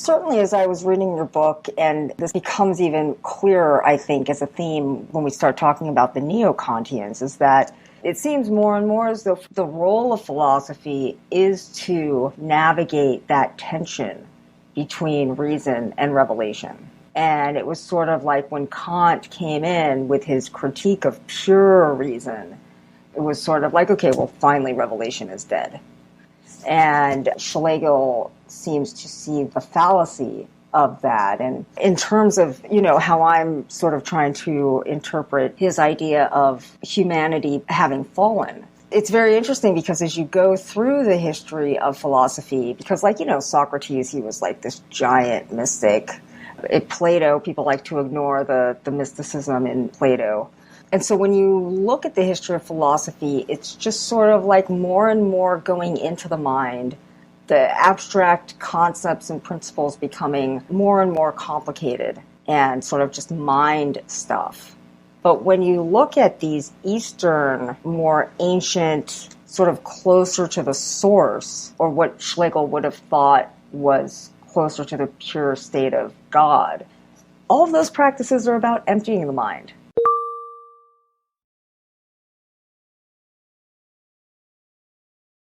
Certainly, as I was reading your book, and this becomes even clearer, I think, as a theme when we start talking about the neo-Kantians, is that it seems more and more as though the role of philosophy is to navigate that tension between reason and revelation. And it was sort of like when Kant came in with his critique of pure reason, it was sort of like, okay, well, finally revelation is dead. And Schlegel seems to see the fallacy of that. And in terms of, how I'm sort of trying to interpret his idea of humanity having fallen, it's very interesting because as you go through the history of philosophy, because Socrates, he was like this giant mystic. At Plato, people like to ignore the mysticism in Plato. And so when you look at the history of philosophy, it's just sort of like more and more going into the mind, the abstract concepts and principles becoming more and more complicated and sort of just mind stuff. But when you look at these Eastern, more ancient, sort of closer to the source, or what Schlegel would have thought was closer to the pure state of God, all of those practices are about emptying the mind.